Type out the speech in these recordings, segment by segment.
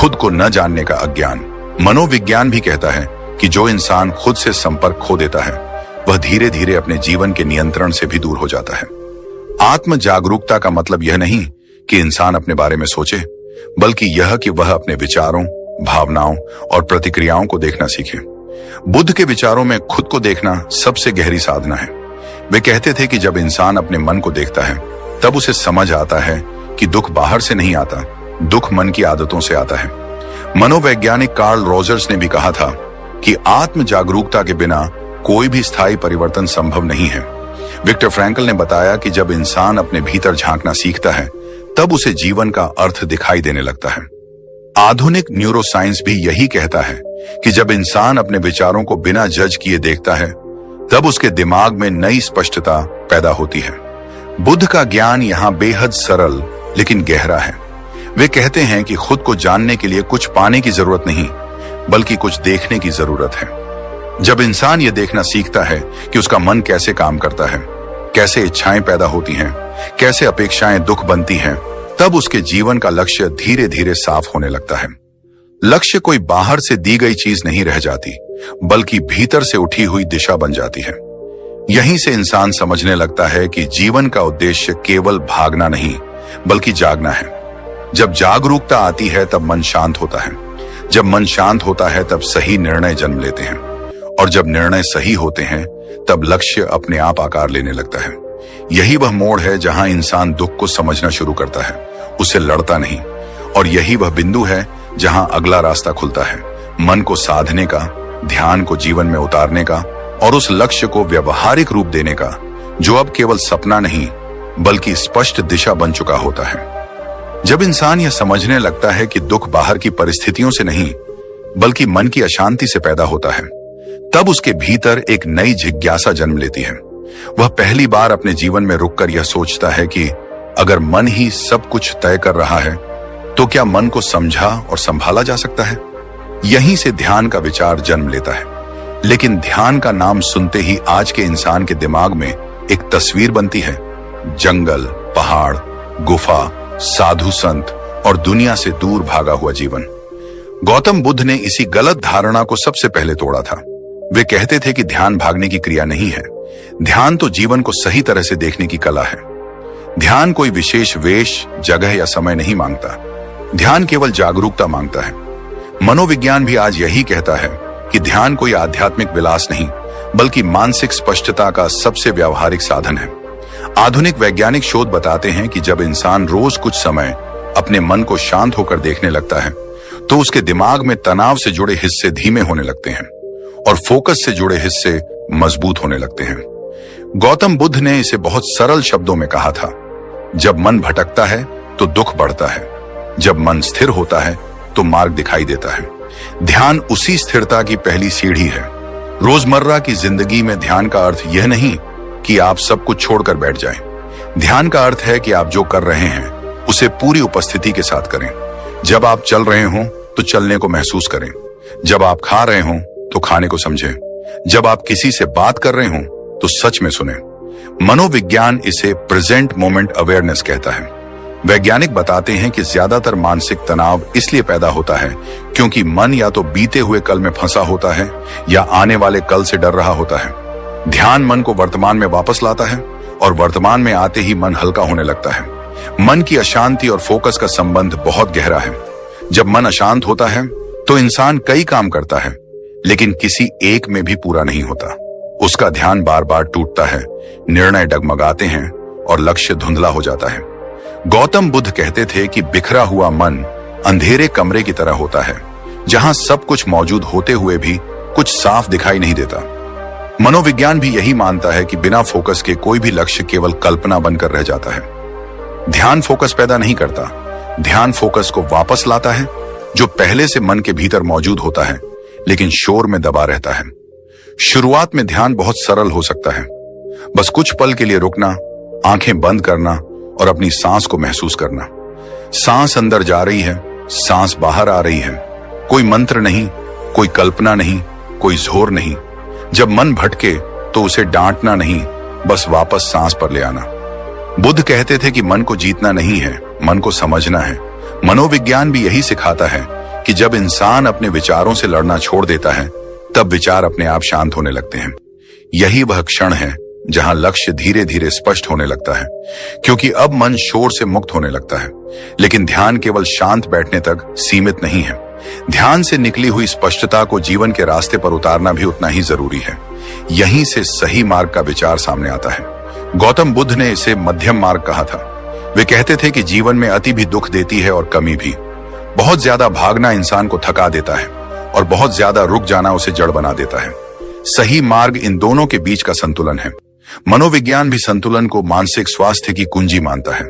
खुद को न जानने का अज्ञान। मनोविज्ञान भी कहता है कि जो इंसान खुद से संपर्क खो देता है वह धीरे धीरे अपने जीवन के नियंत्रण से भी दूर हो जाता है। आत्म जागरूकता का मतलब यह नहीं कि इंसान अपने बारे में सोचे, बल्कि यह कि वह अपने विचारों, भावनाओं और प्रतिक्रियाओं को देखना सीखे। बुद्ध के विचारों में खुद को देखना सबसे गहरी साधना है। वे कहते थे कि जब इंसान अपने मन को देखता है तब उसे समझ आता है कि दुख बाहर से नहीं आता, दुख मन की आदतों से आता है। मनोवैज्ञानिक कार्ल रोजर्स ने भी कहा था कि आत्म जागरूकता के बिना कोई भी स्थायी परिवर्तन संभव नहीं है। विक्टर फ्रैंकल ने बताया कि जब इंसान अपने भीतर झांकना सीखता है तब उसे जीवन का अर्थ दिखाई देने लगता है। आधुनिक न्यूरोसाइंस भी यही कहता है कि जब इंसान अपने विचारों को बिना जज किए देखता है तब उसके दिमाग में नई स्पष्टता पैदा होती है। बुद्ध का ज्ञान यहाँ बेहद सरल लेकिन गहरा है। वे कहते हैं कि खुद को जानने के लिए कुछ पाने की जरूरत नहीं, बल्कि कुछ देखने की जरूरत है। जब इंसान ये देखना सीखता है कि उसका मन कैसे काम करता है, कैसे इच्छाएं पैदा होती हैं, कैसे अपेक्षाएं दुख बनती हैं, तब उसके जीवन का लक्ष्य धीरे धीरे साफ होने लगता है। लक्ष्य कोई बाहर से दी गई चीज नहीं रह जाती, बल्कि भीतर से उठी हुई दिशा बन जाती है। यहीं से इंसान समझने लगता है कि जीवन का उद्देश्य केवल भागना नहीं, बल्कि जागना है। जब जागरूकता आती है तब मन शांत होता है। जब मन शांत होता है तब सही निर्णय जन्म लेते हैं, और जब निर्णय सही होते हैं तब लक्ष्य अपने आप आकार लेने लगता है। यही वह मोड़ है जहां इंसान दुख को समझना शुरू करता है, उससे लड़ता नहीं। और यही वह बिंदु है जहां अगला रास्ता खुलता है, मन को साधने का, ध्यान को जीवन में उतारने का और उस लक्ष्य को व्यवहारिक रूप देने का जो अब केवल सपना नहीं बल्कि स्पष्ट दिशा बन चुका होता है। जब इंसान यह समझने लगता है कि दुख बाहर की परिस्थितियों से नहीं बल्कि मन की अशांति से पैदा होता है, तब उसके भीतर एक नई जिज्ञासा जन्म लेती है। वह पहली बार अपने जीवन में रुककर यह सोचता है कि अगर मन ही सब कुछ तय कर रहा है तो क्या मन को समझा और संभाला जा सकता है। यहीं से ध्यान का विचार जन्म लेता है। लेकिन ध्यान का नाम सुनते ही आज के इंसान के दिमाग में एक तस्वीर बनती है, जंगल, पहाड़, गुफा, साधु संत और दुनिया से दूर भागा हुआ जीवन। गौतम बुद्ध ने इसी गलत धारणा को सबसे पहले तोड़ा था। वे कहते थे कि ध्यान भागने की क्रिया नहीं है, ध्यान तो जीवन को सही तरह से देखने की कला है। ध्यान कोई विशेष वेश, जगह या समय नहीं मांगता, ध्यान केवल जागरूकता मांगता है। मनोविज्ञान भी आज यही कहता है कि ध्यान कोई आध्यात्मिक विलास नहीं बल्कि मानसिक स्पष्टता का सबसे व्यावहारिक साधन है। आधुनिक वैज्ञानिक शोध बताते हैं कि जब इंसान रोज कुछ समय अपने मन को शांत होकर देखने लगता है तो उसके दिमाग में तनाव से जुड़े हिस्से धीमे होने लगते हैं और फोकस से जुड़े हिस्से मजबूत होने लगते हैं। गौतम बुद्ध ने इसे बहुत सरल शब्दों में कहा था, जब मन भटकता है तो दुख बढ़ता है, जब मन स्थिर होता है तो मार्ग दिखाई देता है। ध्यान उसी स्थिरता की पहली सीढ़ी है। रोजमर्रा की जिंदगी में ध्यान का अर्थ यह नहीं कि आप सब कुछ छोड़कर बैठ जाएं। ध्यान का अर्थ है कि आप जो कर रहे हैं उसे पूरी उपस्थिति के साथ करें। जब आप चल रहे हों तो चलने को महसूस करें, जब आप खा रहे हों तो खाने को समझें, जब आप किसी से बात कर रहे हों तो सच में सुनें। मनोविज्ञान इसे प्रेजेंट मोमेंट अवेयरनेस कहता है। वैज्ञानिक बताते हैं कि ज्यादातर मानसिक तनाव इसलिए पैदा होता है क्योंकि मन या तो बीते हुए कल में फंसा होता है या आने वाले कल से डर रहा होता है। ध्यान मन को वर्तमान में वापस लाता है और वर्तमान में आते ही मन हल्का होने लगता है। मन की अशांति और फोकस का संबंध बहुत गहरा है। जब मन अशांत होता है तो इंसान कई काम करता है लेकिन किसी एक में भी पूरा नहीं होता। उसका ध्यान बार बार टूटता है, निर्णय डगमगाते हैं और लक्ष्य धुंधला हो जाता है। गौतम बुद्ध कहते थे कि बिखरा हुआ मन अंधेरे कमरे की तरह होता है जहां सब कुछ मौजूद होते हुए भी कुछ साफ दिखाई नहीं देता। मनोविज्ञान भी यही मानता है कि बिना फोकस के कोई भी लक्ष्य केवल कल्पना बनकर रह जाता है। ध्यान फोकस पैदा नहीं करता, ध्यान फोकस को वापस लाता है जो पहले से मन के भीतर मौजूद होता है लेकिन शोर में दबा रहता है। शुरुआत में ध्यान बहुत सरल हो सकता है, बस कुछ पल के लिए रुकना, आंखें बंद करना और अपनी सांस को महसूस करना। सांस अंदर जा रही है, सांस बाहर आ रही है। कोई मंत्र नहीं, कोई कल्पना नहीं, कोई जोर नहीं। जब मन भटके तो उसे डांटना नहीं, बस वापस सांस पर ले आना। बुद्ध कहते थे कि मन को जीतना नहीं है, मन को समझना है। मनोविज्ञान भी यही सिखाता है कि जब इंसान अपने विचारों से लड़ना छोड़ देता है तब विचार अपने आप शांत होने लगते हैं। यही वह क्षण है जहां लक्ष्य धीरे धीरे स्पष्ट होने लगता है, क्योंकि अब मन शोर से मुक्त होने लगता है। लेकिन ध्यान केवल शांत बैठने तक सीमित नहीं है। ध्यान से निकली हुई स्पष्टता को जीवन के रास्ते पर उतारना भी उतना ही जरूरी है। यहीं से सही मार्ग का विचार सामने आता है। गौतम बुद्ध ने इसे मध्यम मार्ग कहा था। वे कहते थे कि जीवन में अति भी दुख देती है और कमी भी। बहुत ज्यादा भागना इंसान को थका देता है और बहुत ज्यादा रुक जाना उसे जड़ बना देता है। सही मार्ग इन दोनों के बीच का संतुलन है। मनोविज्ञान भी संतुलन को मानसिक स्वास्थ्य की कुंजी मानता है।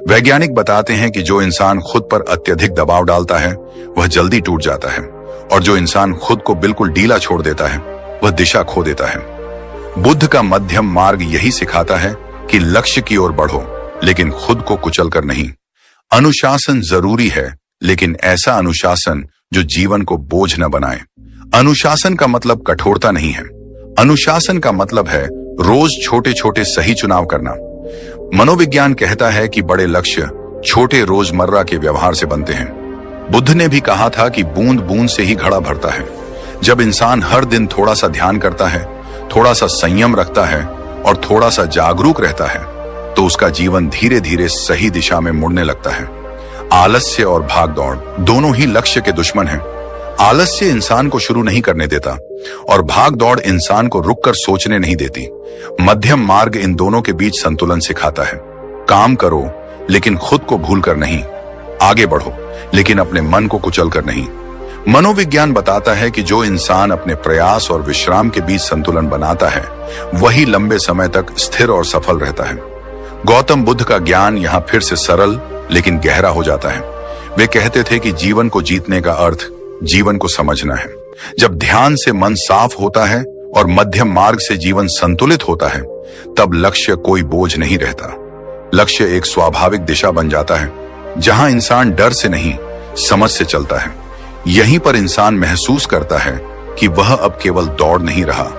वैज्ञानिक बताते हैं कि जो इंसान खुद पर अत्यधिक दबाव डालता है वह जल्दी टूट जाता है, और जो इंसान खुद को बिल्कुल ढीला छोड़ देता है वह दिशा खो देता है। बुद्ध का मध्यम मार्ग यही सिखाता है कि लक्ष्य की ओर बढ़ो, लेकिन खुद को कुचलकर नहीं। अनुशासन जरूरी है, लेकिन ऐसा अनुशासन जो जीवन को बोझ न बनाए। अनुशासन का मतलब कठोरता नहीं है। अनुशासन का मतलब है रोज छोटे छोटे सही चुनाव करना। मनोविज्ञान कहता है कि बड़े लक्ष्य छोटे रोजमर्रा के व्यवहार से बनते हैं। बुद्ध ने भी कहा था कि बूंद बूंद से ही घड़ा भरता है। जब इंसान हर दिन थोड़ा सा ध्यान करता है, थोड़ा सा संयम रखता है और थोड़ा सा जागरूक रहता है, तो उसका जीवन धीरे धीरे सही दिशा में मुड़ने लगता है। आलस्य और भागदौड़ दोनों ही लक्ष्य के दुश्मन हैं। आलस्य इंसान को शुरू नहीं करने देता और भागदौड़ इंसान को रुककर सोचने नहीं देती। मध्यम मार्ग इन दोनों के बीच संतुलन सिखाता है। काम करो लेकिन खुद को भूलकर नहीं। आगे बढ़ो लेकिन अपने मन को कुचलकर नहीं। मनोविज्ञान बताता है कि जो इंसान अपने प्रयास और विश्राम के बीच संतुलन बनाता है वही लंबे समय तक स्थिर और सफल रहता है। गौतम बुद्ध का ज्ञान यहाँ फिर से सरल लेकिन गहरा हो जाता है। वे कहते थे कि जीवन को जीतने का अर्थ जीवन को समझना है। जब ध्यान से मन साफ होता है और मध्यम मार्ग से जीवन संतुलित होता है, तब लक्ष्य कोई बोझ नहीं रहता। लक्ष्य एक स्वाभाविक दिशा बन जाता है, जहां इंसान डर से नहीं, समझ से चलता है। यहीं पर इंसान महसूस करता है कि वह अब केवल दौड़ नहीं रहा,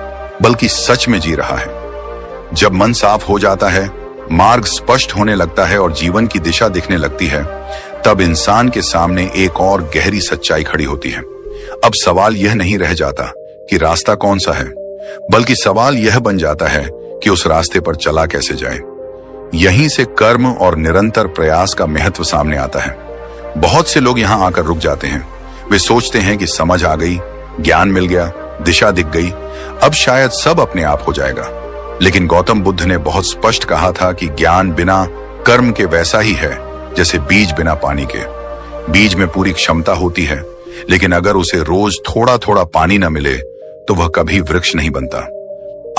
बल्कि सच में जी रहा है। जब मन साफ हो जाता है, मार्ग स्पष्ट होने लगता है और जीवन की दिशा दिखने लगती है, तब इंसान के सामने एक और गहरी सच्चाई खड़ी होती है। अब सवाल यह नहीं रह जाता कि रास्ता कौन सा है, बल्कि सवाल यह बन जाता है कि उस रास्ते पर चला कैसे जाए। यहीं से कर्म और निरंतर प्रयास का महत्व सामने आता है। बहुत से लोग यहाँ आकर रुक जाते हैं। वे सोचते हैं कि समझ आ गई, ज्ञान मिल गया, दिशा दिख गई, अब शायद सब अपने आप हो जाएगा। लेकिन गौतम बुद्ध ने बहुत स्पष्ट कहा था कि ज्ञान बिना कर्म के वैसा ही है जैसे बीज बिना पानी के। बीज में पूरी क्षमता होती है, लेकिन अगर उसे रोज थोड़ा थोड़ा पानी न मिले तो वह कभी वृक्ष नहीं बनता।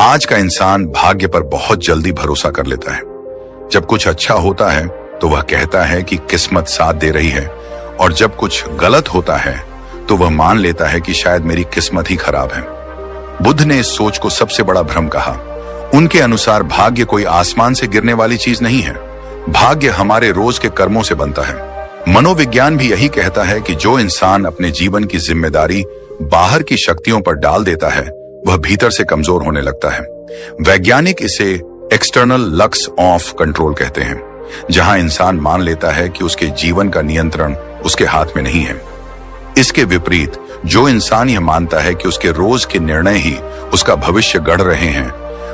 आज का इंसान भाग्य पर बहुत जल्दी भरोसा कर लेता है। जब कुछ अच्छा होता है तो वह कहता है कि किस्मत साथ दे रही है, और जब कुछ गलत होता है तो वह मान लेता है कि शायद मेरी किस्मत ही खराब है। बुद्ध ने इस सोच को सबसे बड़ा भ्रम कहा। उनके अनुसार भाग्य कोई आसमान से गिरने वाली चीज नहीं है। भाग्य हमारे रोज के कर्मों से बनता है। मनोविज्ञान भी यही कहता है कि जो इंसान अपने जीवन की जिम्मेदारी बाहर की शक्तियों पर डाल देता है वह भीतर से कमजोर होने लगता है। वैज्ञानिक इसे एक्सटर्नल लक्स ऑफ कंट्रोल कहते हैं, जहां इंसान मान लेता है कि उसके जीवन का नियंत्रण उसके हाथ में नहीं है। इसके विपरीत जो इंसान यह मानता है कि उसके रोज के निर्णय ही उसका भविष्य गढ़ रहे हैं,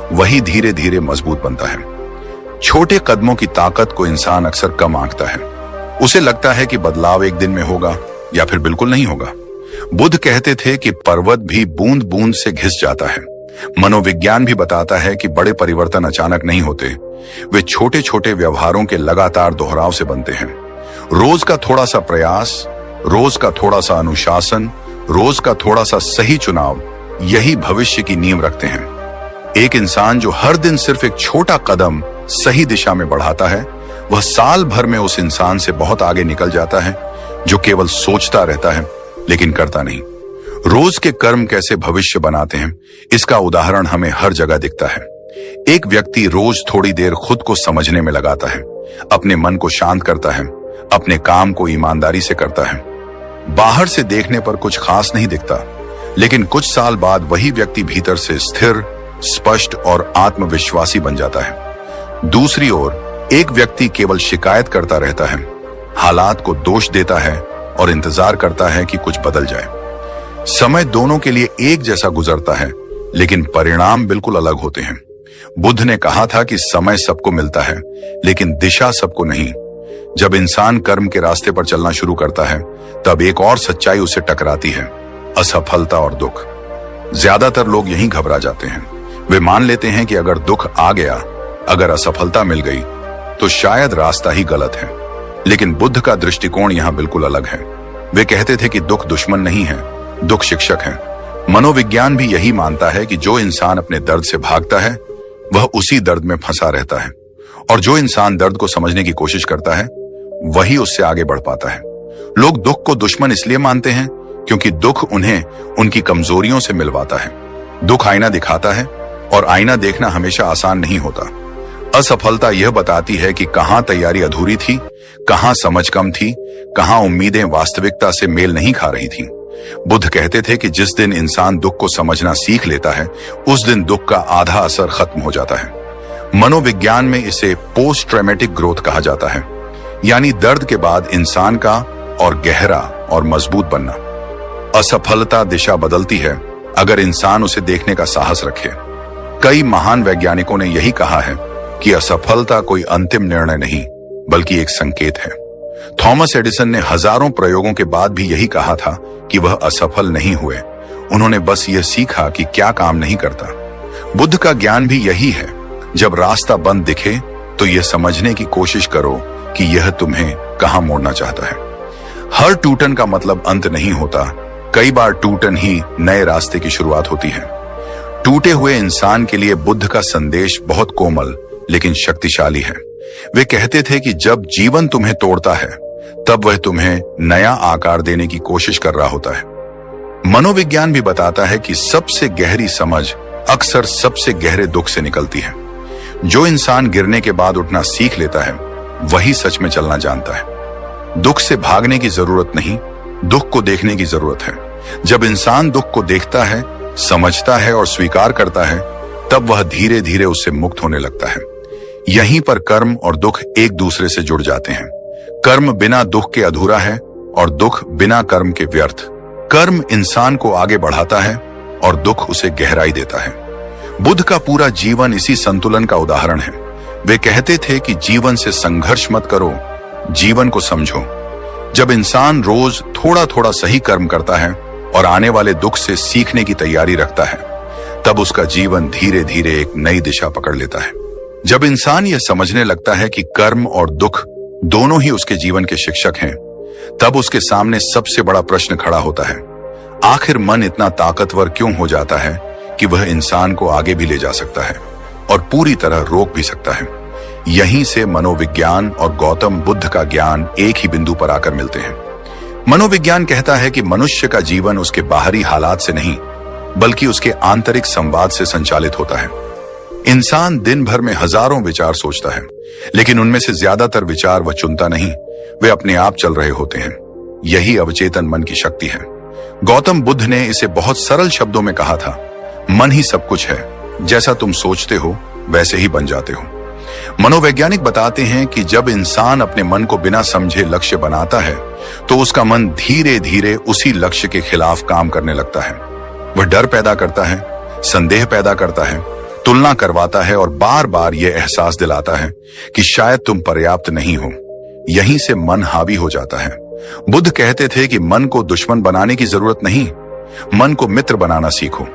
वही धीरे धीरे मजबूत बनता है। छोटे कदमों की ताकत को इंसान अक्सर कम आंकता है। उसे लगता है कि बदलाव एक दिन में होगा या फिर बिल्कुल नहीं होगा। बुद्ध कहते थे कि पर्वत भी बूंद बूंद से घिस जाता है। मनोविज्ञान भी बताता है कि बड़े परिवर्तन अचानक नहीं होते, वे छोटे छोटे व्यवहारों के लगातार दोहराव से बनते हैं। रोज का थोड़ा सा प्रयास, रोज का थोड़ा सा अनुशासन, रोज का थोड़ा सा सही चुनाव, यही भविष्य की नींव रखते हैं। एक इंसान जो हर दिन सिर्फ एक छोटा कदम सही दिशा में बढ़ाता है, वह साल भर में उस इंसान से बहुत आगे निकल जाता है जो केवल सोचता रहता है लेकिन करता नहीं। रोज के कर्म कैसे भविष्य बनाते हैं, इसका उदाहरण हमें हर जगह दिखता है। एक व्यक्ति रोज थोड़ी देर खुद को समझने में लगाता है, अपने मन को शांत करता है, अपने काम को ईमानदारी से करता है। बाहर से देखने पर कुछ खास नहीं दिखता, लेकिन कुछ साल बाद वही व्यक्ति भीतर से स्थिर, स्पष्ट और आत्मविश्वासी बन जाता है। दूसरी ओर एक व्यक्ति केवल शिकायत करता रहता है, हालात को दोष देता है और इंतजार करता है कि कुछ बदल जाए। समय दोनों के लिए एक जैसा गुजरता है, लेकिन परिणाम बिल्कुल अलग होते हैं। बुद्ध ने कहा था कि समय सबको मिलता है, लेकिन दिशा सबको नहीं। जब इंसान कर्म के रास्ते पर चलना शुरू करता है, तब एक और सच्चाई उसे टकराती है, असफलता और दुख। ज्यादातर लोग यहीं घबरा जाते हैं। वे मान लेते हैं कि अगर दुख आ गया, अगर असफलता मिल गई, तो शायद रास्ता ही गलत है। लेकिन बुद्ध का दृष्टिकोण यहाँ बिल्कुल अलग है। वे कहते थे कि दुख दुश्मन नहीं है, दुख शिक्षक है। मनोविज्ञान भी यही मानता है कि जो इंसान अपने दर्द से भागता है, वह उसी दर्द में फंसा रहता है, और जो इंसान दर्द को समझने की कोशिश करता है, वही उससे आगे बढ़ पाता है। लोग दुख को दुश्मन इसलिए मानते हैं क्योंकि दुख उन्हें उनकी कमजोरियों से मिलवाता है। दुख आईना दिखाता है, और आईना देखना हमेशा आसान नहीं होता। असफलता यह बताती है कि कहां तैयारी अधूरी थी, कहां समझ कम थी, कहां उम्मीदें वास्तविकता से मेल नहीं खा रही थीं। बुद्ध कहते थे कि जिस दिन इंसान दुख को समझना सीख लेता है, उस दिन दुख का आधा असर खत्म हो जाता है। मनोविज्ञान में इसे पोस्ट ट्रॉमेटिक ग्रोथ कहा जाता है, यानी दर्द के बाद इंसान का और गहरा और मजबूत बनना। असफलता दिशा बदलती है अगर इंसान उसे देखने का साहस रखे। कई महान वैज्ञानिकों ने यही कहा है कि असफलता कोई अंतिम निर्णय नहीं, बल्कि एक संकेत है। थॉमस एडिसन ने हजारों प्रयोगों के बाद भी यही कहा था कि वह असफल नहीं हुए। उन्होंने बस यह सीखा कि क्या काम नहीं करता। बुद्ध का ज्ञान भी यही है। जब रास्ता बंद दिखे, तो यह समझने की कोशिश करो कि यह तुम्हें कहां मोड़ना चाहता है। हर टूटन का मतलब अंत नहीं होता। कई बार टूटन ही नए रास्ते की शुरुआत होती है। टूटे हुए इंसान के लिए बुद्ध का संदेश बहुत कोमल लेकिन शक्तिशाली है। वे कहते थे कि जब जीवन तुम्हें तोड़ता है, तब वह तुम्हें नया आकार देने की कोशिश कर रहा होता है। मनोविज्ञान भी बताता है कि सबसे गहरी समझ अक्सर सबसे गहरे दुख से निकलती है। जो इंसान गिरने के बाद उठना सीख लेता है, वही सच में चलना जानता है। दुख से भागने की जरूरत नहीं, दुख को देखने की जरूरत है। जब इंसान दुख को देखता है, समझता है और स्वीकार करता है, तब वह धीरे धीरे उससे मुक्त होने लगता है। यहीं पर कर्म और दुख एक दूसरे से जुड़ जाते हैं। कर्म बिना दुख के अधूरा है, और दुख बिना कर्म के व्यर्थ। कर्म इंसान को आगे बढ़ाता है, और दुख उसे गहराई देता है। बुद्ध का पूरा जीवन इसी संतुलन का उदाहरण है। वे कहते थे कि जीवन से संघर्ष मत करो, जीवन को समझो। जब इंसान रोज थोड़ा थोड़ा सही कर्म करता है और आने वाले दुख से सीखने की तैयारी रखता है, तब उसका जीवन धीरे धीरे एक नई दिशा पकड़ लेता है। जब इंसान यह समझने लगता है कि कर्म और दुख दोनों ही उसके जीवन के शिक्षक हैं, तब उसके सामने सबसे बड़ा प्रश्न खड़ा होता है, आखिर मन इतना ताकतवर क्यों हो जाता है कि वह इंसान को आगे भी ले जा सकता है और पूरी तरह रोक भी सकता है। यहीं से मनोविज्ञान और गौतम बुद्ध का ज्ञान एक ही बिंदु पर आकर मिलते हैं। मनोविज्ञान कहता है कि मनुष्य का जीवन उसके बाहरी हालात से नहीं, बल्कि उसके आंतरिक संवाद से संचालित होता है। इंसान दिन भर में हजारों विचार सोचता है, लेकिन उनमें से ज्यादातर विचार वह चुनता नहीं, वे अपने आप चल रहे होते हैं। यही अवचेतन मन की शक्ति है। गौतम बुद्ध ने इसे बहुत सरल शब्दों में कहा था, मन ही सब कुछ है, जैसा तुम सोचते हो वैसे ही बन जाते हो। मनोवैज्ञानिक बताते हैं कि जब इंसान अपने मन को बिना समझे लक्ष्य बनाता है, तो उसका मन धीरे धीरे उसी लक्ष्य के खिलाफ काम करने लगता है। वह डर पैदा करता है, संदेह पैदा करता है, तुलना करवाता है और बार बार यह एहसास दिलाता है कि शायद तुम पर्याप्त नहीं हो। यहीं से मन हावी हो जाता है। बुद्ध कहते थे कि मन को दुश्मन बनाने की जरूरत नहीं, मन को मित्र बनाना सीखो।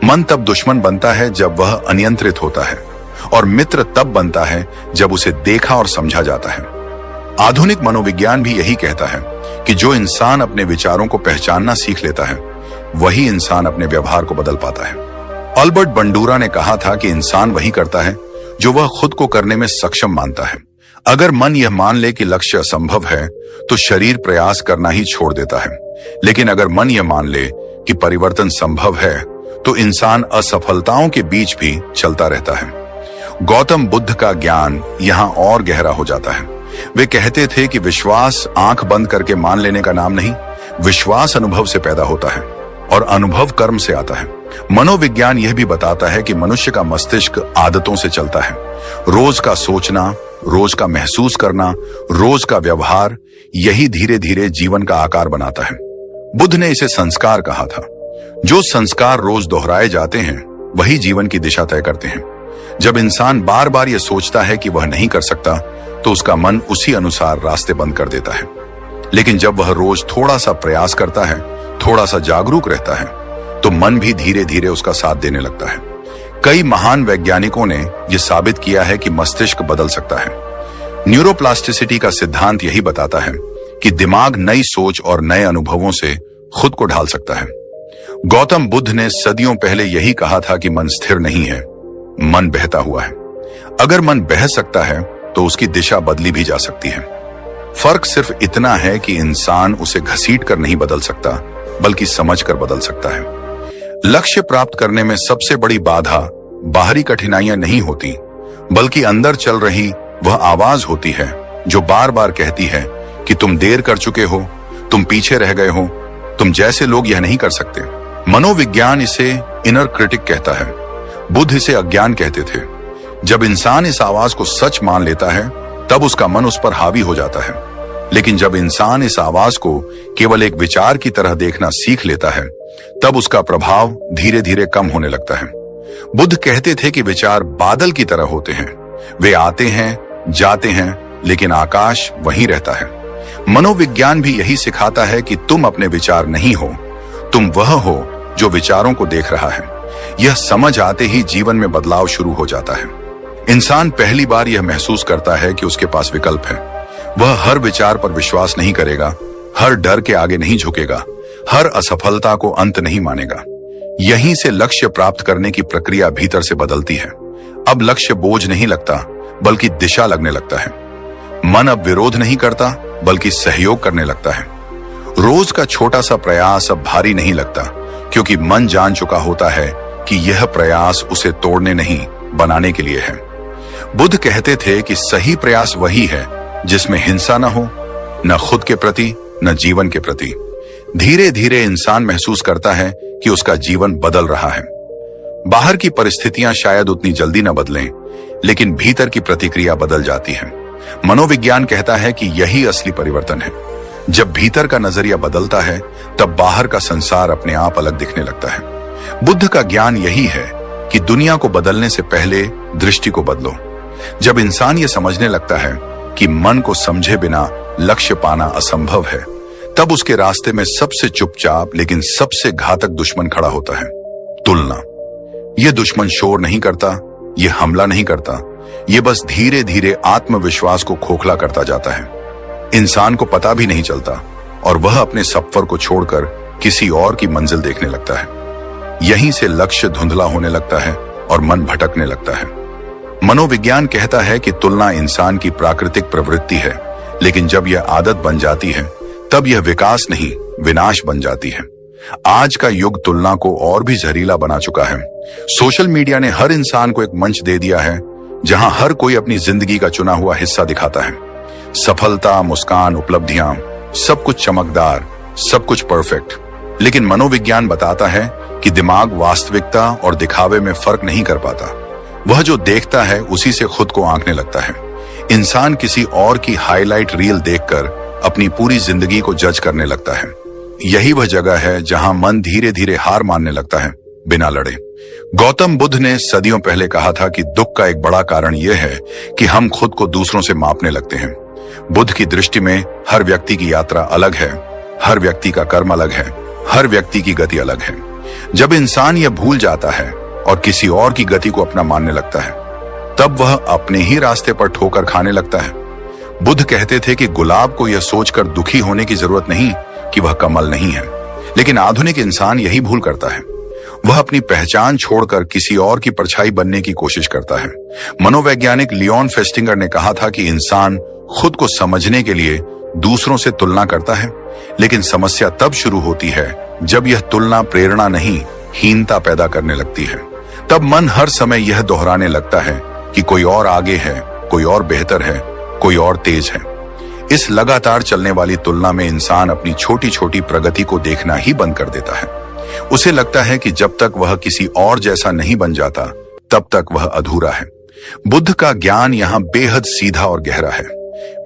मन तब दुश्मन बनता है जब वह अनियंत्रित होता है, और मित्र तब बनता है जब उसे देखा और समझा जाता है। आधुनिक मनोविज्ञान भी यही कहता है कि जो इंसान अपने विचारों को पहचानना सीख लेता है, वही इंसान अपने व्यवहार को बदल पाता है। अल्बर्ट बंडूरा ने कहा था कि इंसान वही करता है जो वह खुद को करने में सक्षम मानता है। अगर मन यह मान ले कि लक्ष्य असंभव है, तो शरीर प्रयास करना ही छोड़ देता है। लेकिन अगर मन यह मान ले कि परिवर्तन संभव है, तो इंसान असफलताओं के बीच भी चलता रहता है। गौतम बुद्ध का ज्ञान यहाँ और गहरा हो जाता है। वे कहते थे कि विश्वास आंख बंद करके मान लेने का नाम नहीं, विश्वास अनुभव से पैदा होता है, और अनुभव कर्म से आता है। मनोविज्ञान यह भी बताता है कि मनुष्य का मस्तिष्क आदतों से चलता है। रोज का सोचना, रोज का महसूस करना, रोज का व्यवहार, यही धीरे धीरे जीवन का आकार बनाता है। बुद्ध ने इसे संस्कार कहा था। जो संस्कार रोज दोहराए जाते हैं वही जीवन की दिशा तय करते हैं। जब इंसान बार बार यह सोचता है कि वह नहीं कर सकता, तो उसका मन उसी अनुसार रास्ते बंद कर देता है। लेकिन जब वह रोज थोड़ा सा प्रयास करता है, थोड़ा सा जागरूक रहता है, तो मन भी धीरे धीरे उसका साथ देने लगता है। कई महान वैज्ञानिकों ने यह साबित किया है कि मस्तिष्क बदल सकता है। न्यूरोप्लास्टिसिटी का सिद्धांत यही बताता है कि दिमाग नई सोच और नए अनुभवों से खुद को ढाल सकता है। गौतम बुद्ध ने सदियों पहले यही कहा था कि मन स्थिर नहीं है, मन बहता हुआ है। अगर मन बह सकता है तो उसकी दिशा बदली भी जा सकती है। फर्क सिर्फ इतना है कि इंसान उसे घसीट कर नहीं बदल सकता, बल्कि समझ कर बदल सकता है। लक्ष्य प्राप्त करने में सबसे बड़ी बाधा बाहरी कठिनाइयां नहीं होती, बल्कि अंदर चल रही वह आवाज होती है जो बार बार कहती है कि तुम देर कर चुके हो, तुम पीछे रह गए हो, तुम जैसे लोग यह नहीं कर सकते। मनोविज्ञान इसे इनर क्रिटिक कहता है, बुद्ध इसे अज्ञान कहते थे। जब इंसान इस आवाज को सच मान लेता है, तब उसका मन उस पर हावी हो जाता है। लेकिन जब इंसान इस आवाज को केवल एक विचार की तरह देखना सीख लेता है, तब उसका प्रभाव धीरे धीरे कम होने लगता है। बुद्ध कहते थे कि विचार बादल की तरह होते हैं, वे आते हैं, जाते हैं, लेकिन आकाश वहीं रहता है। मनोविज्ञान भी यही सिखाता है कि तुम अपने विचार नहीं हो, तुम वह हो जो विचारों को देख रहा है। यह समझ आते ही जीवन में बदलाव शुरू हो जाता है। इंसान पहली बार यह महसूस करता है कि उसके पास विकल्प है। वह हर विचार पर विश्वास नहीं करेगा, हर डर के आगे नहीं झुकेगा, हर असफलता को अंत नहीं मानेगा। यहीं से लक्ष्य प्राप्त करने की प्रक्रिया भीतर से बदलती है। अब लक्ष्य बोझ नहीं लगता, बल्कि दिशा लगने लगता है। मन अब विरोध नहीं करता, बल्कि सहयोग करने लगता है। रोज का छोटा सा प्रयास अब भारी नहीं लगता, क्योंकि मन जान चुका होता है कि यह प्रयास उसे तोड़ने नहीं, बनाने के लिए है। बुद्ध कहते थे कि सही प्रयास वही है जिसमें हिंसा न हो, न खुद के प्रति, न जीवन के प्रति। धीरे धीरे इंसान महसूस करता है कि उसका जीवन बदल रहा है। बाहर की परिस्थितियां शायद उतनी जल्दी न बदलें, लेकिन भीतर की प्रतिक्रिया बदल जाती है। मनोविज्ञान कहता है कि यही असली परिवर्तन है। जब भीतर का नजरिया बदलता है, तब बाहर का संसार अपने आप अलग दिखने लगता है। बुद्ध का ज्ञान यही है कि दुनिया को बदलने से पहले दृष्टि को बदलो। जब इंसान ये समझने लगता है कि मन को समझे बिना लक्ष्य पाना असंभव है, तब उसके रास्ते में सबसे चुपचाप लेकिन सबसे घातक दुश्मन खड़ा होता है, तुलना। यह दुश्मन शोर नहीं करता, यह हमला नहीं करता, यह बस धीरे धीरे आत्मविश्वास को खोखला करता जाता है। इंसान को पता भी नहीं चलता और वह अपने सफर को छोड़कर किसी और की मंजिल देखने लगता है। यहीं से लक्ष्य धुंधला होने लगता है और मन भटकने लगता है। मनोविज्ञान कहता है कि तुलना इंसान की प्राकृतिक प्रवृत्ति है, लेकिन जब यह आदत बन जाती है, तब यह विकास नहीं, विनाश बन जाती है। आज का युग तुलना को और भी जहरीला बना चुका है। सोशल मीडिया ने हर इंसान को एक मंच दे दिया है, जहां हर कोई अपनी जिंदगी का चुना हुआ हिस्सा दिखाता है। सफलता, मुस्कान, उपलब्धियां, सब कुछ चमकदार, सब कुछ परफेक्ट। लेकिन मनोविज्ञान बताता है कि दिमाग वास्तविकता और दिखावे में फर्क नहीं कर पाता। वह जो देखता है उसी से खुद को आंकने लगता है। इंसान किसी और की हाईलाइट रील देखकर अपनी पूरी जिंदगी को जज करने लगता है। यही वह जगह है जहां मन धीरे धीरे हार मानने लगता है, बिना लड़े। गौतम बुद्ध ने सदियों पहले कहा था कि दुख का एक बड़ा कारण यह है कि हम खुद को दूसरों से मापने लगते हैं। बुद्ध की दृष्टि में हर व्यक्ति की यात्रा अलग है, हर व्यक्ति का कर्म अलग है, हर व्यक्ति की गति अलग है। जब इंसान यह भूल जाता है और किसी और की गति को अपना मानने लगता है, तब वह अपने ही रास्ते पर ठोकर खाने लगता है। बुद्ध कहते थे कि गुलाब को यह सोचकर दुखी होने की जरूरत नहीं कि वह कमल नहीं है, लेकिन आधुनिक इंसान यही भूल करता है। वह अपनी पहचान छोड़कर किसी और की परछाई बनने की कोशिश करता है। मनोवैज्ञानिक लियोन फेस्टिंगर ने कहा था कि इंसान खुद को समझने के लिए दूसरों से तुलना करता है, लेकिन समस्या तब शुरू होती है जब यह तुलना प्रेरणा नहीं, हीनता पैदा करने लगती है। तब मन हर समय यह दोहराने लगता है कि कोई और आगे है, कोई और बेहतर है, कोई और तेज है। इस लगातार चलने वाली तुलना में इंसान अपनी छोटी छोटी प्रगति को देखना ही बंद कर देता है। उसे लगता है कि जब तक वह किसी और जैसा नहीं बन जाता, तब तक वह अधूरा है। बुद्ध का ज्ञान यहाँ बेहद सीधा और गहरा है।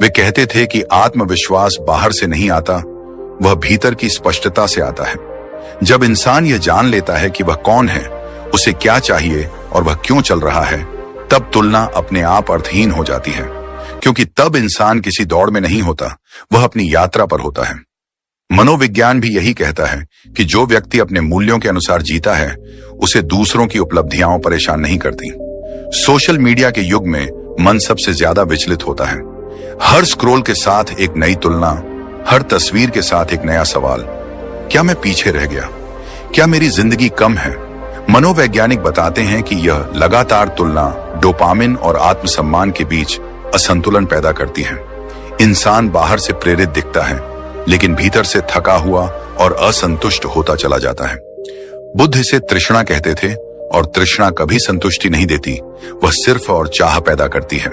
वे कहते थे कि आत्मविश्वास बाहर से नहीं आता, वह भीतर की स्पष्टता से आता है। जब इंसान यह जान लेता है कि वह कौन है, उसे क्या चाहिए और वह क्यों चल रहा है, तब तुलना अपने आप अर्थहीन हो जाती है, क्योंकि तब इंसान किसी दौड़ में नहीं होता, वह अपनी यात्रा पर होता है। मनोविज्ञान भी यही कहता है कि जो व्यक्ति अपने मूल्यों के अनुसार जीता है, उसे दूसरों की उपलब्धियां परेशान नहीं करती। सोशल मीडिया के युग में मन सबसे ज्यादा विचलित होता है। हर स्क्रॉल के साथ एक नई तुलना, हर तस्वीर के साथ एक नया सवाल। क्या मैं पीछे रह गया? क्या मेरी जिंदगी कम है? मनोवैज्ञानिक बताते हैं कि यह लगातार तुलना डोपामिन और आत्मसम्मान के बीच असंतुलन पैदा करती है। इंसान बाहर से प्रेरित दिखता है, लेकिन भीतर से थका हुआ और असंतुष्ट होता चला जाता है। बुद्ध इसे तृष्णा कहते थे, और तृष्णा कभी संतुष्टि नहीं देती, वह सिर्फ और चाह पैदा करती है।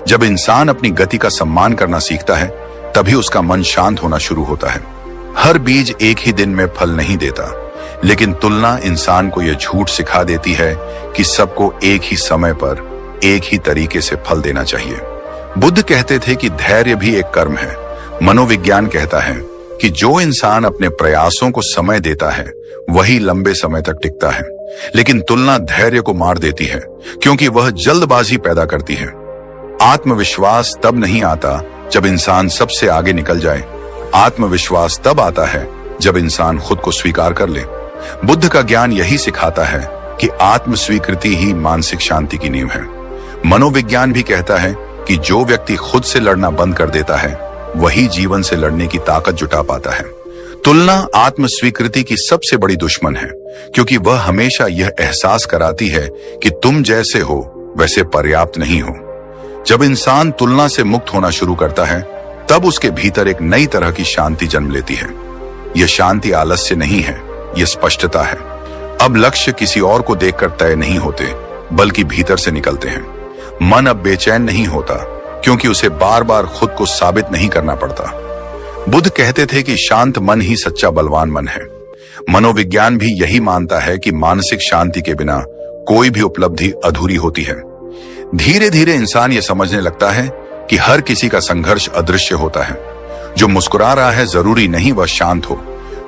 जब इंसान अपनी गति का सम्मान करना सीखता है, तभी उसका मन शांत होना शुरू होता है। हर बीज एक ही दिन में फल नहीं देता, लेकिन तुलना इंसान को यह झूठ सिखा देती है कि सबको एक ही समय पर एक ही तरीके से फल देना चाहिए। बुद्ध कहते थे कि धैर्य भी एक कर्म है। मनोविज्ञान कहता है कि जो इंसान अपने प्रयासों को समय देता है, वही लंबे समय तक टिकता है। लेकिन तुलना धैर्य को मार देती है, क्योंकि वह जल्दबाजी पैदा करती है। आत्मविश्वास तब नहीं आता जब इंसान सबसे आगे निकल जाए। आत्मविश्वास तब आता है जब इंसान खुद को स्वीकार कर ले। बुद्ध का ज्ञान यही सिखाता है कि आत्म स्वीकृति ही मानसिक शांति की नींव है। मनोविज्ञान भी कहता है कि जो व्यक्ति खुद से लड़ना बंद कर देता है, वही जीवन से लड़ने की ताकत जुटा पाता है। तुलना आत्म स्वीकृति की सबसे बड़ी दुश्मन है, क्योंकि वह हमेशा यह एहसास कराती है कि तुम जैसे हो वैसे पर्याप्त नहीं हो। जब इंसान तुलना से मुक्त होना शुरू करता है, तब उसके भीतर एक नई तरह की शांति जन्म लेती है। यह शांति आलस्य नहीं है, यह स्पष्टता है। अब लक्ष्य किसी और को देखकर तय नहीं होते, बल्कि भीतर से निकलते हैं। मन अब बेचैन नहीं होता, क्योंकि उसे बार बार खुद को साबित नहीं करना पड़ता। बुद्ध कहते थे कि शांत मन ही सच्चा बलवान मन है। मनोविज्ञान भी यही मानता है कि मानसिक शांति के बिना कोई भी उपलब्धि अधूरी होती है। धीरे धीरे इंसान ये समझने लगता है कि हर किसी का संघर्ष अदृश्य होता है। जो मुस्कुरा रहा है जरूरी नहीं वह शांत हो,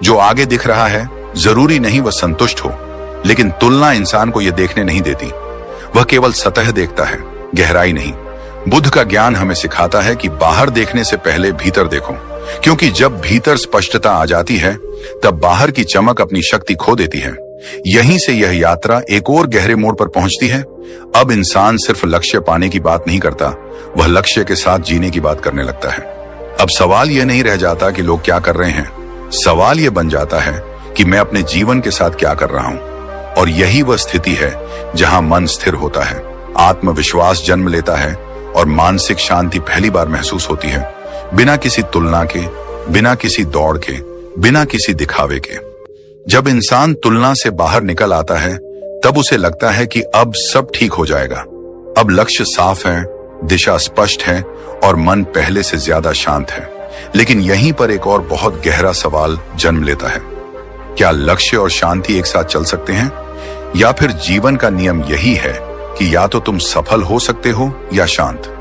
जो आगे दिख रहा है जरूरी नहीं वह संतुष्ट हो। लेकिन तुलना इंसान को यह देखने नहीं देती, वह केवल सतह देखता है, गहराई नहीं। बुद्ध का ज्ञान हमें सिखाता है कि बाहर देखने से पहले भीतर देखो, क्योंकि जब भीतर स्पष्टता आ जाती है, तब बाहर की चमक अपनी शक्ति खो देती है। यहीं से यह यात्रा एक और गहरे मोड़ पर पहुंचती है। अब इंसान सिर्फ लक्ष्य पाने की बात नहीं करता, वह लक्ष्य के साथ जीने की बात करने लगता है। अब सवाल यह नहीं रह जाता कि लोग क्या कर रहे हैं, सवाल यह बन जाता है कि मैं अपने जीवन के साथ क्या कर रहा हूं। और यही वह स्थिति है जहां मन स्थिर होता है, आत्मविश्वास जन्म लेता है और मानसिक शांति पहली बार महसूस होती है, बिना किसी तुलना के, बिना किसी दौड़ के, बिना किसी दिखावे के। जब इंसान तुलना से बाहर निकल आता है, तब उसे लगता है कि अब सब ठीक हो जाएगा। अब लक्ष्य साफ है, दिशा स्पष्ट है और मन पहले से ज्यादा शांत है। लेकिन यहीं पर एक और बहुत गहरा सवाल जन्म लेता है, क्या लक्ष्य और शांति एक साथ चल सकते हैं? या फिर जीवन का नियम यही है कि या तो तुम सफल हो सकते हो या शांत।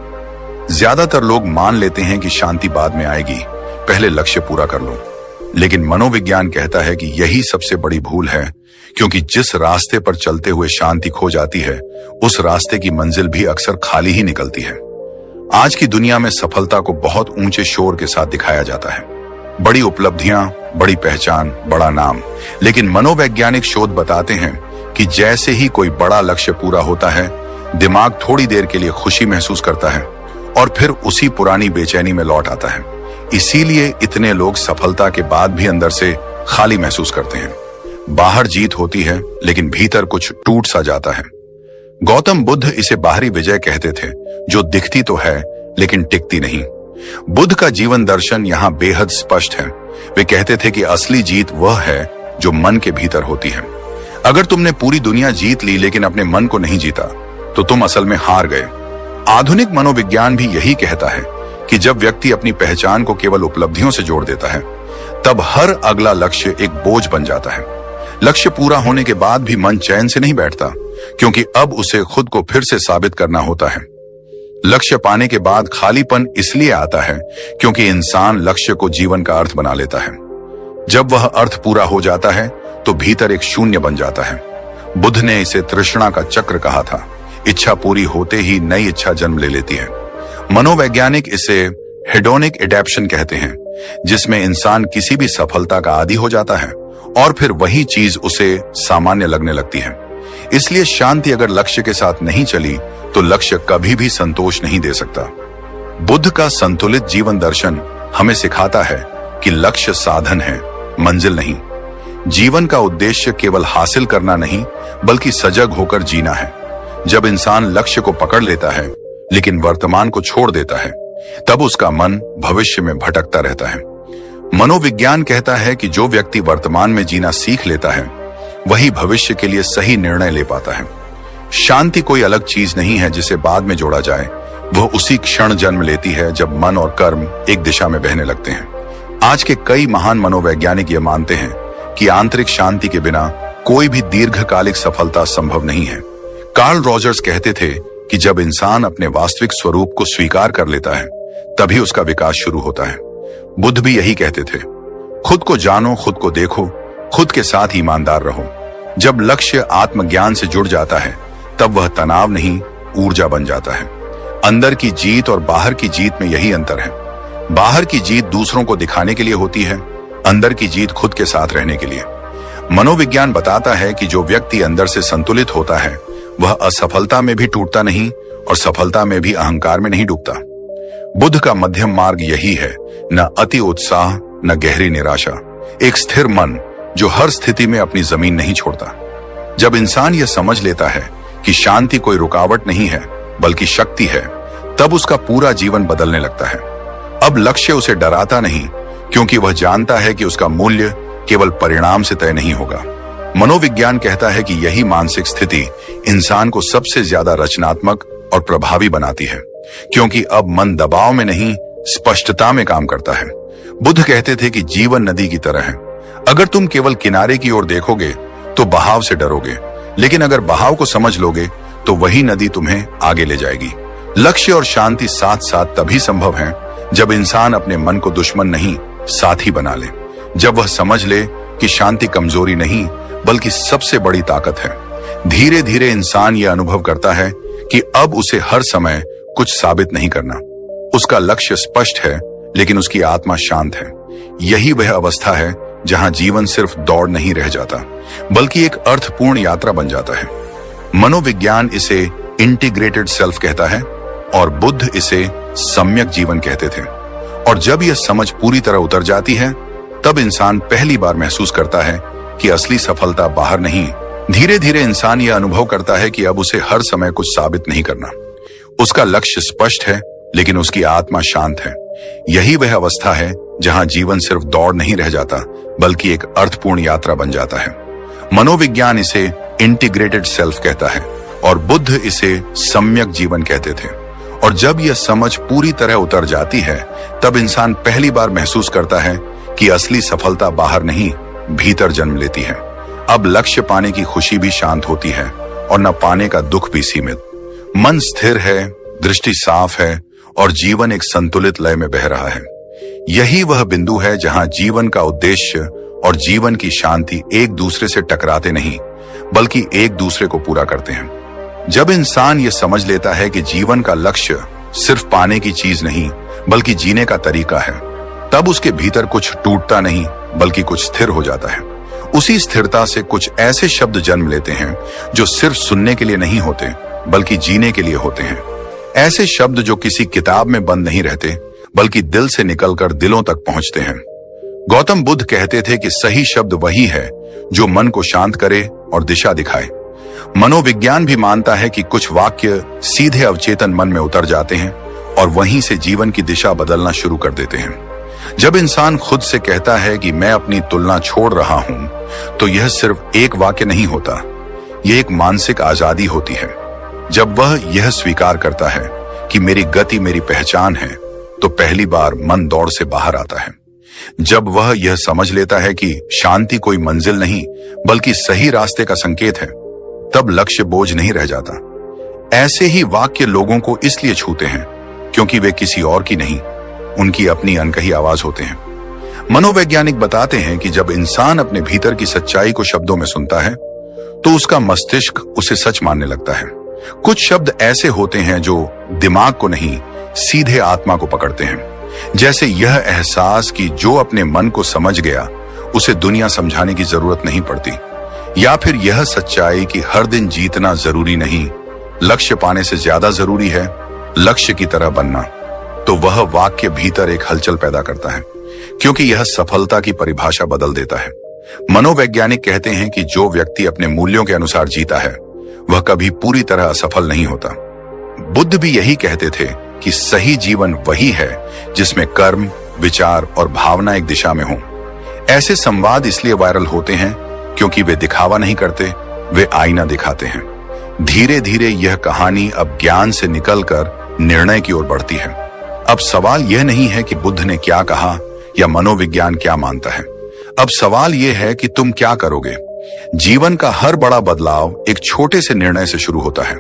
ज्यादातर लोग मान लेते हैं कि शांति बाद में आएगी, पहले लक्ष्य पूरा कर लो। लेकिन मनोविज्ञान कहता है कि यही सबसे बड़ी भूल है, क्योंकि जिस रास्ते पर चलते हुए शांति खो जाती है, उस रास्ते की मंजिल भी अक्सर खाली ही निकलती है। आज की दुनिया में सफलता को बहुत ऊंचे शोर के साथ दिखाया जाता है, बड़ी उपलब्धियां, बड़ी पहचान, बड़ा नाम। लेकिन मनोवैज्ञानिक शोध बताते हैं कि जैसे ही कोई बड़ा लक्ष्य पूरा होता है, दिमाग थोड़ी देर के लिए खुशी महसूस करता है और फिर उसी पुरानी बेचैनी में लौट आता है। इसीलिए इतने लोग सफलता के बाद भी अंदर से खाली महसूस करते हैं। बाहर जीत होती है, लेकिन भीतर कुछ टूट सा जाता है। गौतम बुद्ध इसे बाहरी विजय कहते थे, जो दिखती तो है लेकिन टिकती नहीं। बुद्ध का जीवन दर्शन यहाँ बेहद स्पष्ट है। वे कहते थे कि असली जीत वह है जो मन के भीतर होती है। अगर तुमने पूरी दुनिया जीत ली लेकिन अपने मन को नहीं जीता, तो तुम असल में हार गए। आधुनिक मनोविज्ञान भी यही कहता है कि जब व्यक्ति अपनी पहचान को केवल उपलब्धियों से जोड़ देता है, तब हर अगला लक्ष्य एक बोझ बन जाता है। लक्ष्य पूरा होने के बाद भी मन चैन से नहीं बैठता, क्योंकि अब उसे खुद को फिर से साबित करना होता है। लक्ष्य पाने के बाद खालीपन इसलिए आता है क्योंकि इंसान लक्ष्य को जीवन का अर्थ बना लेता है। जब वह अर्थ पूरा हो जाता है तो भीतर एक शून्य बन जाता है। बुद्ध ने इसे तृष्णा का चक्र कहा था। इच्छा पूरी होते ही नई इच्छा जन्म ले लेती है। मनोवैज्ञानिक इसे हेडोनिक एडेप्शन कहते हैं, जिसमें इंसान किसी भी सफलता का आदी हो जाता है और फिर वही चीज उसे सामान्य लगने लगती है। इसलिए शांति अगर लक्ष्य के साथ नहीं चली तो लक्ष्य कभी भी संतोष नहीं दे सकता। बुद्ध का संतुलित जीवन दर्शन हमें सिखाता है कि लक्ष्य साधन है, मंजिल नहीं। जीवन का उद्देश्य केवल हासिल करना नहीं बल्कि सजग होकर जीना है। जब इंसान लक्ष्य को पकड़ लेता है लेकिन वर्तमान को छोड़ देता है, तब उसका मन भविष्य में भटकता रहता है। मनोविज्ञान कहता है कि जो व्यक्ति वर्तमान में जीना सीख लेता है वही भविष्य के लिए सही निर्णय ले पाता है। शांति कोई अलग चीज नहीं है जिसे बाद में जोड़ा जाए, वह उसी क्षण जन्म लेती है जब मन और कर्म एक दिशा में बहने लगते हैं। आज के कई महान मनोवैज्ञानिक ये मानते हैं कि आंतरिक शांति के बिना कोई भी दीर्घकालिक सफलता संभव नहीं है। कार्ल रॉजर्स कहते थे कि जब इंसान अपने वास्तविक स्वरूप को स्वीकार कर लेता है तभी उसका विकास शुरू होता है। बुद्ध भी यही कहते थे, खुद को जानो, खुद को देखो, खुद के साथ ईमानदार रहो। जब लक्ष्य आत्मज्ञान से जुड़ जाता है तब वह तनाव नहीं, ऊर्जा बन जाता है। अंदर की जीत और बाहर की जीत में यही अंतर है। बाहर की जीत दूसरों को दिखाने के लिए होती है, अंदर की जीत खुद के साथ रहने के लिए। मनोविज्ञान बताता है कि जो व्यक्ति अंदर से संतुलित होता है वह असफलता में भी टूटता नहीं और सफलता में भी अहंकार में नहीं डूबता। बुद्ध का मध्यम मार्ग यही है, न अति उत्साह न गहरी निराशा, एक स्थिर मन जो हर स्थिति में अपनी जमीन नहीं छोड़ता। जब इंसान यह समझ लेता है कि शांति कोई रुकावट नहीं है बल्कि शक्ति है, तब उसका पूरा जीवन बदलने लगता है। अब लक्ष्य उसे डराता नहीं क्योंकि वह जानता है कि उसका मूल्य केवल परिणाम से तय नहीं होगा। मनोविज्ञान कहता है कि यही मानसिक स्थिति इंसान को सबसे ज्यादा रचनात्मक और प्रभावी बनाती है, क्योंकि अब मन दबाव में नहीं, स्पष्टता में काम करता है। बुद्ध कहते थे कि जीवन नदी की तरह है। अगर तुम केवल किनारे की ओर देखोगे तो बहाव से डरोगे, लेकिन अगर बहाव को समझ लोगे तो वही नदी तुम्हें आगे ले जाएगी। लक्ष्य और शांति साथ साथ तभी संभव है जब इंसान अपने मन को दुश्मन नहीं, साथी बना ले। जब वह समझ ले कि शांति कमजोरी नहीं बल्कि सबसे बड़ी ताकत है। धीरे धीरे इंसान यह अनुभव करता है कि अब उसे हर समय कुछ साबित नहीं करना। उसका लक्ष्य स्पष्ट है लेकिन उसकी आत्मा शांत है। यही वह अवस्था है जहां जीवन सिर्फ दौड़ नहीं रह जाता बल्कि एक अर्थपूर्ण यात्रा बन जाता है। मनोविज्ञान इसे इंटीग्रेटेड सेल्फ कहता है और बुद्ध इसे सम्यक जीवन कहते थे। और जब यह समझ पूरी तरह उतर जाती है तब इंसान पहली बार महसूस करता है कि असली सफलता बाहर नहीं। धीरे धीरे इंसान यह अनुभव करता है कि अब उसे हर समय कुछ साबित नहीं करना। उसका लक्ष्य स्पष्ट है लेकिन उसकी आत्मा शांत है। यही वह अवस्था है जहां जीवन सिर्फ दौड़ नहीं रह जाता बल्कि एक अर्थपूर्ण यात्रा बन जाता है। मनोविज्ञान इसे इंटीग्रेटेड सेल्फ कहता है और बुद्ध इसे सम्यक जीवन कहते थे। और जब यह समझ पूरी तरह उतर जाती है तब इंसान पहली बार महसूस करता है कि असली सफलता बाहर नहीं, भीतर जन्म लेती है। अब लक्ष्य पाने की खुशी भी शांत होती है और न पाने का दुख भी सीमित। मन स्थिर है, दृष्टि साफ है और जीवन एक संतुलित लय में बह रहा है। यही वह बिंदु है जहां जीवन का उद्देश्य और जीवन की शांति एक दूसरे से टकराते नहीं बल्कि एक दूसरे को पूरा करते हैं। जब इंसान ये समझ लेता है कि जीवन का लक्ष्य सिर्फ पाने की चीज नहीं बल्कि जीने का तरीका है, तब उसके भीतर कुछ टूटता नहीं बल्कि कुछ स्थिर हो जाता है। उसी स्थिरता से कुछ ऐसे शब्द जन्म लेते हैं जो सिर्फ सुनने के लिए नहीं होते बल्कि जीने के लिए होते हैं। ऐसे शब्द जो किसी किताब में बंद नहीं रहते बल्कि दिल से निकलकर दिलों तक पहुंचते हैं। गौतम बुद्ध कहते थे कि सही शब्द वही है जो मन को शांत करे और दिशा दिखाए। मनोविज्ञान भी मानता है कि कुछ वाक्य सीधे अवचेतन मन में उतर जाते हैं और वहीं से जीवन की दिशा बदलना शुरू कर देते हैं। जब इंसान खुद से कहता है कि मैं अपनी तुलना छोड़ रहा हूं, तो यह सिर्फ एक वाक्य नहीं होता, यह एक मानसिक आजादी होती है। जब वह यह स्वीकार करता है कि मेरी गति मेरी पहचान है, तो पहली बार मन दौड़ से बाहर आता है। जब वह यह समझ लेता है कि शांति कोई मंजिल नहीं बल्कि सही रास्ते का संकेत है, तब लक्ष्य बोझ नहीं रह जाता। ऐसे ही वाक्य लोगों को इसलिए छूते हैं क्योंकि वे किसी और की नहीं, उनकी अपनी अनकही आवाज होते हैं। मनोवैज्ञानिक बताते हैं कि जब इंसान अपने भीतर की सच्चाई को शब्दों में सुनता है तो उसका मस्तिष्क उसे सच मानने लगता है। कुछ शब्द ऐसे होते हैं जो दिमाग को नहीं, सीधे आत्मा को पकड़ते हैं। जैसे यह एहसास कि जो अपने मन को समझ गया उसे दुनिया समझाने की जरूरत नहीं पड़ती, या फिर यह सच्चाई कि हर दिन जीतना जरूरी नहीं, लक्ष्य पाने से ज्यादा जरूरी है लक्ष्य की तरह बनना। तो वह वाक्य भीतर एक हलचल पैदा करता है, क्योंकि यह सफलता की परिभाषा बदल देता है। मनोवैज्ञानिक कहते हैं कि जो व्यक्ति अपने मूल्यों के अनुसार जीता है वह कभी पूरी तरह असफल नहीं होता। बुद्ध भी यही कहते थे कि सही जीवन वही है जिसमें कर्म, विचार और भावना एक दिशा में हो। ऐसे संवाद इसलिए वायरल होते हैं क्योंकि वे दिखावा नहीं करते, वे आईना दिखाते हैं। धीरे धीरे यह कहानी अब ज्ञान से निकलकर निर्णय की ओर बढ़ती है। अब सवाल यह नहीं है कि बुद्ध ने क्या कहा या मनोविज्ञान क्या मानता है। अब सवाल यह है कि तुम क्या करोगे। जीवन का हर बड़ा बदलाव एक छोटे से निर्णय से शुरू होता है।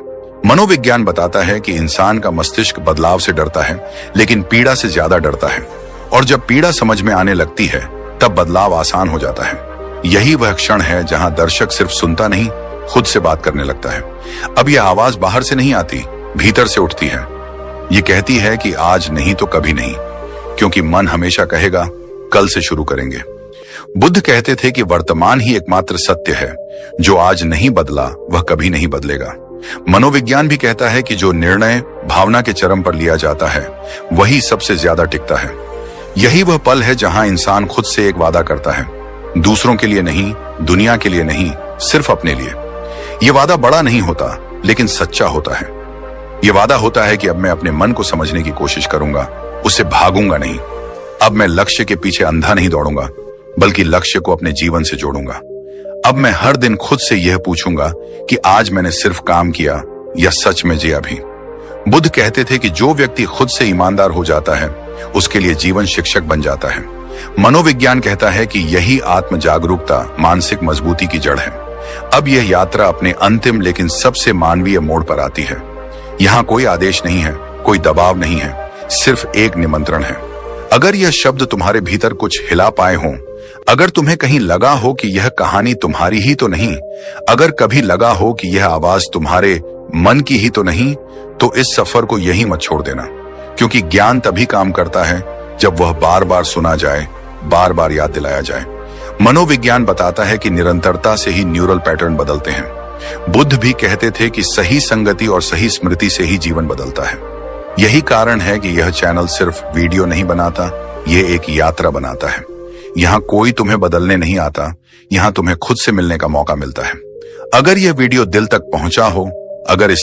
मनोविज्ञान बताता है कि इंसान का मस्तिष्क बदलाव से डरता है, लेकिन पीड़ा से ज्यादा डरता है। और जब पीड़ा समझ में आने लगती है तब बदलाव आसान हो जाता है। यही वह क्षण है जहां दर्शक सिर्फ सुनता नहीं, खुद से बात करने लगता है। अब यह आवाज बाहर से नहीं आती, भीतर से उठती है। ये कहती है कि आज नहीं तो कभी नहीं, क्योंकि मन हमेशा कहेगा कल से शुरू करेंगे। बुद्ध कहते थे कि वर्तमान ही एकमात्र सत्य है, जो आज नहीं बदला वह कभी नहीं बदलेगा। मनोविज्ञान भी कहता है कि जो निर्णय भावना के चरम पर लिया जाता है वही सबसे ज्यादा टिकता है। यही वह पल है जहां इंसान खुद से एक वादा करता है, दूसरों के लिए नहीं, दुनिया के लिए नहीं, सिर्फ अपने लिए। यह वादा बड़ा नहीं होता, लेकिन सच्चा होता है। यह वादा होता है कि अब मैं अपने मन को समझने की कोशिश करूंगा, उससे भागूंगा नहीं। अब मैं लक्ष्य के पीछे अंधा नहीं दौड़ूंगा, बल्कि लक्ष्य को अपने जीवन से जोड़ूंगा। अब मैं हर दिन खुद से यह पूछूंगा कि आज मैंने सिर्फ काम किया या सच में जिया भी। बुद्ध कहते थे कि जो व्यक्ति खुद से ईमानदार हो जाता है उसके लिए जीवन शिक्षक बन जाता है। मनोविज्ञान कहता है कि यही आत्म जागरूकता मानसिक मजबूती की जड़ है। अब यह यात्रा अपने अंतिम लेकिन सबसे मानवीय मोड़ पर आती है। यहाँ कोई आदेश नहीं है, कोई दबाव नहीं है, सिर्फ एक निमंत्रण है। अगर यह शब्द तुम्हारे भीतर कुछ हिला पाए हों, अगर तुम्हें कहीं लगा हो कि यह कहानी तुम्हारी ही तो नहीं, अगर कभी लगा हो कि यह आवाज तुम्हारे मन की ही तो नहीं, तो इस सफर को यहीं मत छोड़ देना। क्योंकि ज्ञान तभी काम करता है जब वह बार बार सुना जाए, बार बार याद दिलाया जाए। मनोविज्ञान बताता है कि निरंतरता से ही न्यूरल पैटर्न बदलते हैं। बुद्ध भी कहते थे कि सही संगति और सही स्मृति से ही जीवन बदलता है। यही कारण है कि यह चैनल सिर्फ वीडियो नहीं बनाता, यह एक यात्रा बनाता है। यहाँ कोई तुम्हें बदलने नहीं आता, यहाँ तुम्हें खुद से मिलने का मौका मिलता है। अगर यह वीडियो दिल तक पहुंचा हो, अगर इस